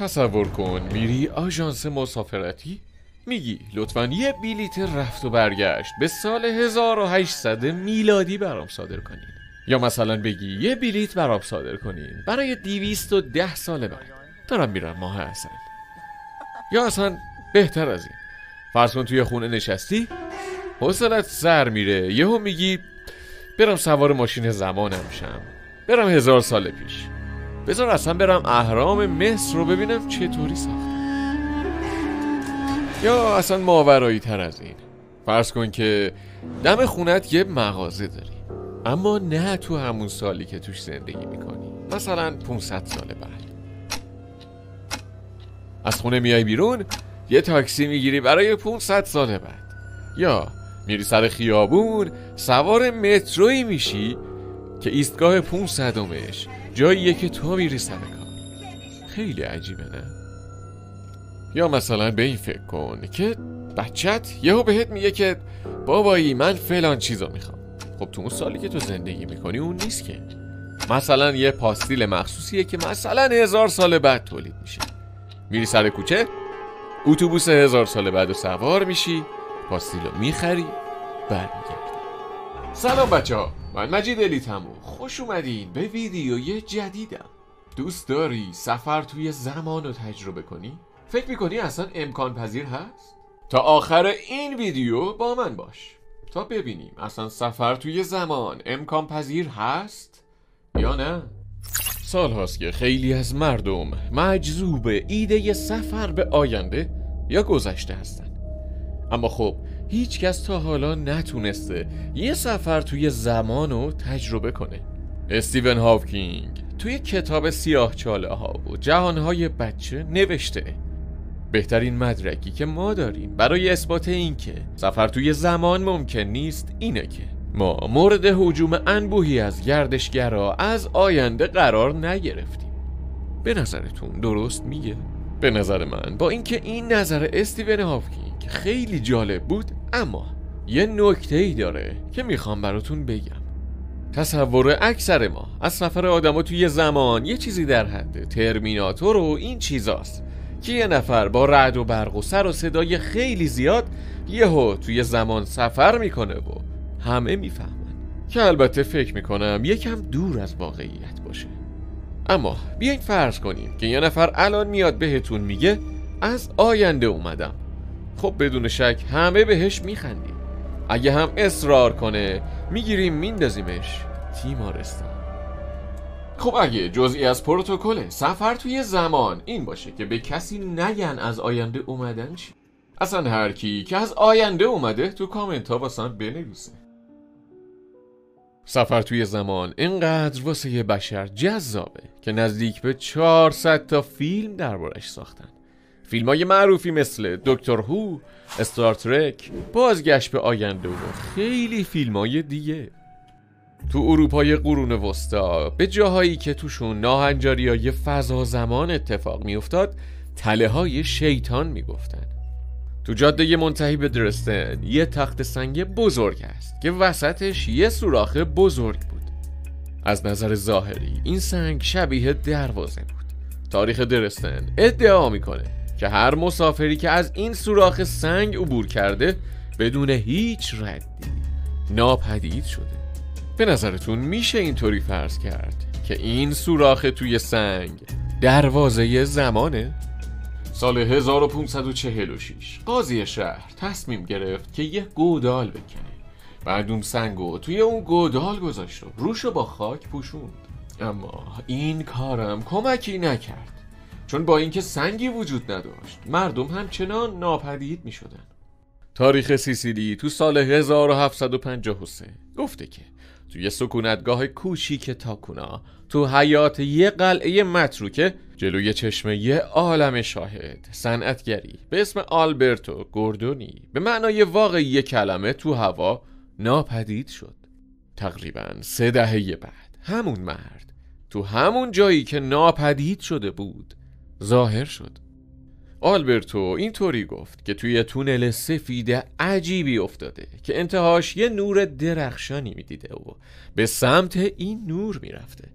تصور کن میری آژانس مسافرتی، میگی لطفاً یه بلیت رفت و برگشت به سال 1800 میلادی برام صادر کنین. یا مثلا بگی یه بلیت برام صادر کنین برای 210 سال بعد، دارم میرم ماه عسل. یا اصلا بهتر از این، فرض کن توی خونه نشستی، حوصلت سر میره، یهو میگی برم سوار ماشین زمانم شم، برم 1000 سال پیش، بذار اصلا برم اهرام مصر رو ببینم چطوری ساختن. یا اصلا ماورایی تر از این، فرض کن که دم خونت یه مغازه داری، اما نه تو همون سالی که توش زندگی میکنی، مثلا 500 سال بعد. از خونه میای بیرون، یه تاکسی میگیری برای 500 سال بعد. یا میری سر خیابون، سوار مترویی میشی که ایستگاه 500مش جاییه که تو میری سر کار. خیلی عجیبه نه؟ یا مثلا به این فکر کن که بچت یهو بهت میگه که بابایی من فلان چیزو میخوام. خب تو اون سالی که تو زندگی میکنی اون نیست که. مثلا یه پاستیل مخصوصیه که مثلا 1000 سال بعد تولید میشه. میری سر کوچه، اتوبوس 1000 سال بعد رو سوار میشی، پاستیل رو میخری، برمیگردی. سلام بچه ها، من مجید الیتمو. خوش اومدین به ویدیوی جدیدم. دوست داری سفر توی زمان رو تجربه کنی؟ فکر میکنی اصلا امکان پذیر هست؟ تا آخر این ویدیو با من باش تا ببینیم اصلا سفر توی زمان امکان پذیر هست یا نه. سال هاست که خیلی از مردم مجذوب ایده سفر به آینده یا گذشته هستن، اما خب هیچ کس تا حالا نتونسته یه سفر توی زمان رو تجربه کنه. استیون هاوکینگ توی کتاب سیاهچاله ها و جهانهای بچه نوشته بهترین مدرکی که ما داریم برای اثبات این که سفر توی زمان ممکن نیست اینه که ما مورد هجوم انبوهی از گردشگرا از آینده قرار نگرفتیم. به نظرتون درست میگه؟ به نظر من با اینکه این نظر استیون هاوکینگ خیلی جالب بود، اما یه نکته‌ای داره که میخوام براتون بگم. تصور اکثر ما از سفر آدما توی زمان یه چیزی در حد ترمیناتور و این چیزاست که یه نفر با رعد و برق و سر و صدای خیلی زیاد یهو توی زمان سفر میکنه و همه میفهمن، که البته فکر میکنم یکم دور از واقعیت باشه. اما بیاین فرض کنیم که یه نفر الان میاد بهتون میگه از آینده اومدم. خب بدون شک همه بهش میخندیم. اگه هم اصرار کنه میگیریم میندازیمش تیمارستان. خب اگه جزئی از پروتکل سفر توی زمان این باشه که به کسی نگن از آینده اومدن چی؟ اصلا هر کی که از آینده اومده تو کامنت ها واسه بنویسه. سفر توی زمان اینقدر واسه یه بشر جذابه که نزدیک به 400 تا فیلم دربارش ساختن. فیلمای معروفی مثل دکتر هو، استار ترک، بازگشت به آینده و خیلی فیلمای دیگه. تو اروپای قرون وسطا به جاهایی که توشون ناهنجاریای فضا زمان اتفاق میافتاد تله های شیطان میگفتن. تو جاده منتهی به درستن یه تخت سنگ بزرگ هست که وسطش یه سوراخ بزرگ بود. از نظر ظاهری این سنگ شبیه دروازه بود. تاریخ درستن ادعا میکنه که هر مسافری که از این سوراخ سنگ عبور کرده بدون هیچ ردی ناپدید شده. به نظرتون میشه اینطوری فرض کرد که این سوراخ توی سنگ دروازه زمانه؟ سال 1546 قاضی شهر تصمیم گرفت که یه گودال بکنه. بعد اون سنگو توی اون گودال گذاشت و روشو با خاک پوشوند. اما این کارم کمکی نکرد، چون با اینکه سنگی وجود نداشت مردم همچنان ناپدید می شدن. تاریخ سیسیلی تو سال 1753 گفته که توی سکونتگاه کوچیک تاکونا تو حیات یه قلعه متروکه جلوی چشم یه عالم شاهد صنعتگری به اسم آلبرتو گوردونی به معنای واقعی کلمه تو هوا ناپدید شد. تقریباً 3 دهه بعد همون مرد تو همون جایی که ناپدید شده بود ظاهر شد. آلبرتو اینطوری گفت که توی تونل سفید عجیبی افتاده که انتهاش یه نور درخشانی میدیده و به سمت این نور میرفته.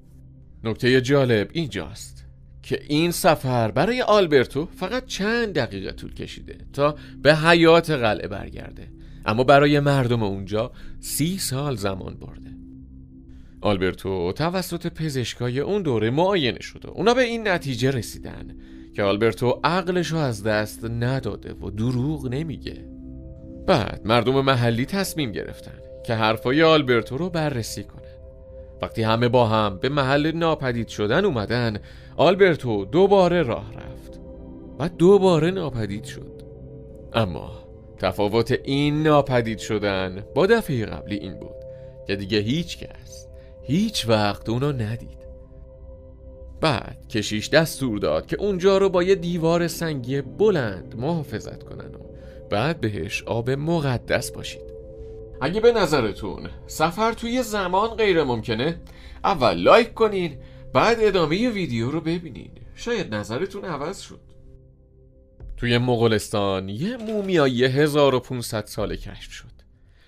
نکته جالب اینجاست که این سفر برای آلبرتو فقط چند دقیقه طول کشیده تا به حیات قلعه برگرده، اما برای مردم اونجا 30 سال زمان برده. آلبرتو توسط پزشکای اون دوره معاینه شده. اونا به این نتیجه رسیدن که آلبرتو عقلشو از دست نداده و دروغ نمیگه. بعد مردم محلی تصمیم گرفتن که حرفای آلبرتو رو بررسی کنن. وقتی همه با هم به محل ناپدید شدن اومدن، آلبرتو دوباره راه رفت و دوباره ناپدید شد. اما تفاوت این ناپدید شدن با دفعه قبلی این بود که دیگه هیچ کس هیچ وقت اونو ندید. بعد کشیش دستور داد که اونجا رو با یه دیوار سنگی بلند محافظت کنن و بعد بهش آب مقدس باشید. اگه به نظرتون سفر توی زمان غیر ممکنه، اول لایک کنین، بعد ادامه ویدیو رو ببینین. شاید نظرتون عوض شد. توی مغولستان یه مومیایی 1500 ساله کشف شد.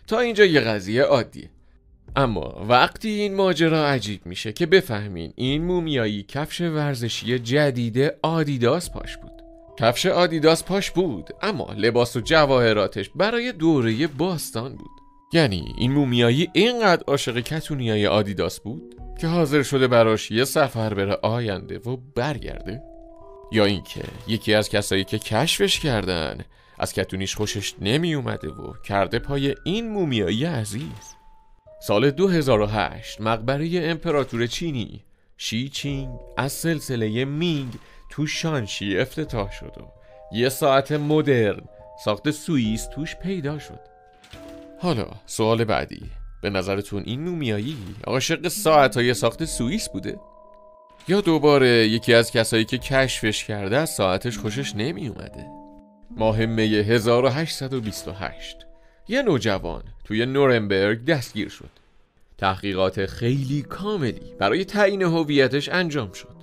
تا اینجا یه قضیه عادیه. اما وقتی این ماجرا عجیب میشه که بفهمین این مومیایی کفش ورزشی جدید آدیداس پاش بود. کفش آدیداس پاش بود، اما لباس و جواهراتش برای دوره باستان بود. یعنی این مومیایی اینقدر عاشق کتونیای آدیداس بود که حاضر شده براش یه سفر بره آینده و برگرده. یا اینکه یکی از کسایی که کشفش کردن از کتونیش خوشش نمی اومده و کرده پای این مومیایی عزیز. سال 2008 مقبره امپراتور چینی شی چینگ از سلسله مینگ تو شانشی افتتاح شد و یه ساعت مدرن ساخت سوئیس توش پیدا شد. حالا سوال بعدی، به نظرتون این مومیایی عاشق ساعتای ساخت سوئیس بوده؟ یا دوباره یکی از کسایی که کشفش کرده از ساعتش خوشش نمی اومده؟ ماه می 1828 یه نوجوان توی نورنبرگ دستگیر شد. تحقیقات خیلی کاملی برای تعیین هویتش انجام شد،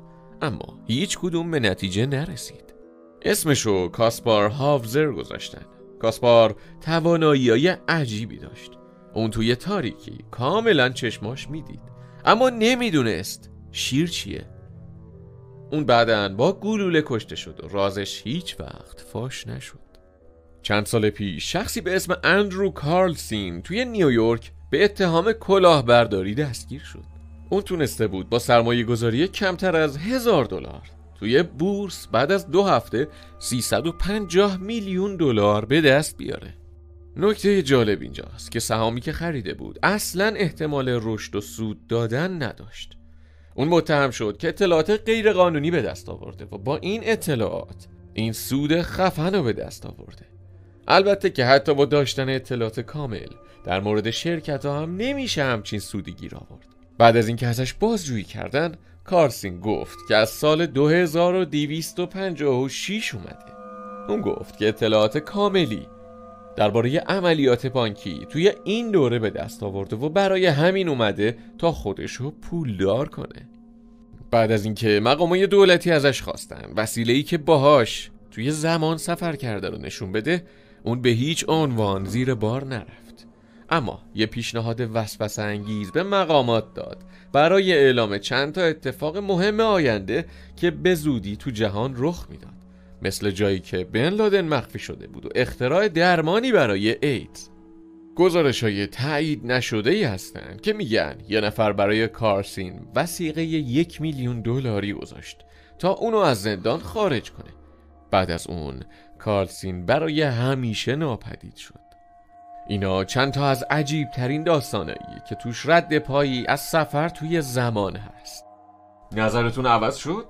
اما هیچ کدوم به نتیجه نرسید. اسمشو کاسپار هاوزر گذاشتن. کاسپار توانایی‌های عجیبی داشت. اون توی تاریکی کاملا چشماش میدید، اما نمیدونست شیر چیه. اون بعداً با گلوله کشته شد و رازش هیچ وقت فاش نشد. چند سال پیش شخصی به اسم اندرو کارلسین توی نیویورک به اتهام کلاهبرداری دستگیر شد. اون تونسته بود با سرمایه گذاری کمتر از $1000 توی بورس بعد از 2 هفته 350 میلیون دلار به دست بیاره. نکته جالب اینجاست که سهامی که خریده بود اصلاً احتمال رشد و سود دادن نداشت. اون متهم شد که اطلاعات غیر قانونی به دست آورده و با این اطلاعات این سود خفن رو به دست آورده. البته که حتی با داشتن اطلاعات کامل در مورد شرکت ها هم نمیشه همچین سودی گیر آورد. بعد از اینکه ازش بازجویی کردن، کارسین گفت که از سال 2256 اومده. اون گفت که اطلاعات کاملی درباره عملیات بانکی توی این دوره به دست آورده و برای همین اومده تا خودشو پولدار کنه. بعد از اینکه مقامات دولتی ازش خواستن وسیله‌ای که باهاش توی زمان سفر کرده رو نشون بده، اون به هیچ عنوان زیر بار نرفت. اما یه پیشنهاد وسوسه انگیز به مقامات داد برای اعلام چند تا اتفاق مهم آینده که به زودی تو جهان رخ میداد، مثل جایی که بن لادن مخفی شده بود و اختراع درمانی برای ایدز. گزارش‌های تایید نشده‌ای هستن که میگن یه نفر برای کارسین وثیقه $1 میلیون گذاشت تا اونو از زندان خارج کنه. بعد از اون کارسین برای همیشه ناپدید شد. اینا چند تا از عجیب ترین داستانایی که توش رد پایی از سفر توی زمان هست. نظرتون عوض شد؟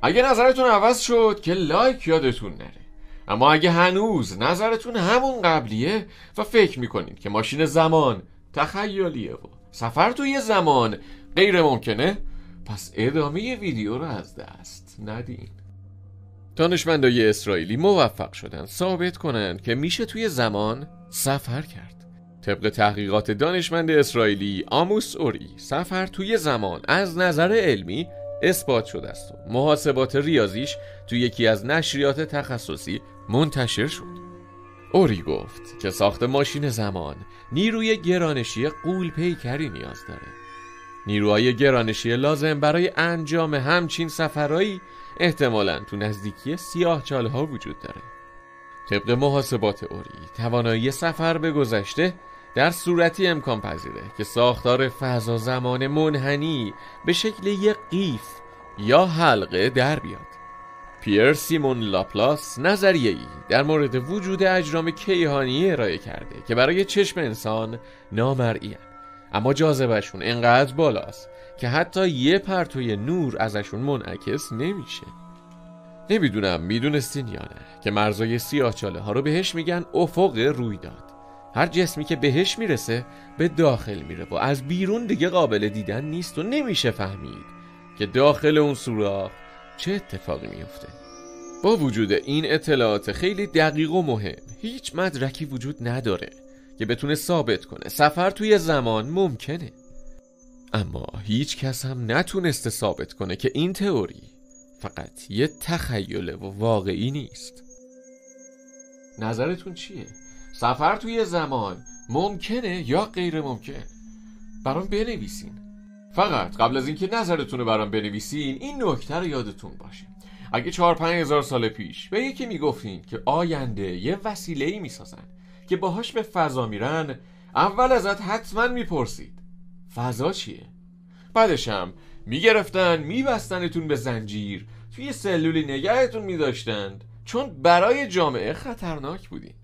اگه نظرتون عوض شد که لایک یادتون نره. اما اگه هنوز نظرتون همون قبلیه و فکر میکنید که ماشین زمان تخیلیه و سفر توی زمان غیر ممکنه، پس ادامه ویدیو رو از دست ندین. دانشمندای اسرائیلی موفق شدن ثابت کنن که میشه توی زمان سفر کرد. طبق تحقیقات دانشمند اسرائیلی آموس اوری، سفر توی زمان از نظر علمی اثبات شده است و محاسبات ریاضیش توی یکی از نشریات تخصصی منتشر شد. اوری گفت که ساخت ماشین زمان نیروی گرانشی غول پیکری نیاز داره. نیروهای گرانشی لازم برای انجام همچین سفرهایی احتمالاً تو نزدیکی سیاهچاله‌ها وجود داره. طبق محاسبات اوری توانایی سفر به گذشته در صورتی امکان پذیره که ساختار فضا زمان منحنی به شکل یک قیف یا حلقه در بیاد. پیر سیمون لاپلاس نظریه‌ای در مورد وجود اجرام کیهانی ارائه کرده که برای چشم انسان نامرئی، اما جاذبه‌شون انقدر بالاست که حتی یه پرتوی نور ازشون منعکس نمیشه. نمیدونم میدونستین یا نه که مرزای سیاهچاله‌ها رو بهش میگن افق رویداد. هر جسمی که بهش میرسه به داخل میره و از بیرون دیگه قابل دیدن نیست و نمیشه فهمید که داخل اون سوراخ چه اتفاقی میفته. با وجود این اطلاعات خیلی دقیق و مهم، هیچ مدرکی وجود نداره که بتونه ثابت کنه سفر توی زمان ممکنه. اما هیچ کس هم نتونسته ثابت کنه که این تئوری فقط یه تخیله و واقعی نیست. نظرتون چیه؟ سفر توی زمان ممکنه یا غیر ممکن؟ برام بنویسین. فقط قبل از اینکه نظرتون رو برام بنویسین این نکته رو یادتون باشه. اگه 4-5 هزار سال پیش به یکی میگفتین که آینده یه وسیله‌ای میسازن که باهاش به فضا میرن، اول ازت حتما میپرسید فضا چیه؟ بعدش هم میگرفتن میبستنتون به زنجیر، توی سلولی نگهتون میداشتند چون برای جامعه خطرناک بودین.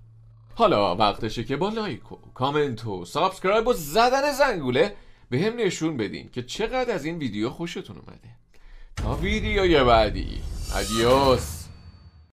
حالا وقتشه که با لایک و کامنت و سابسکرایب و زدن زنگوله به هم نشون بدین که چقدر از این ویدیو خوشتون اومده. تا ویدیوی بعدی، ادیوس.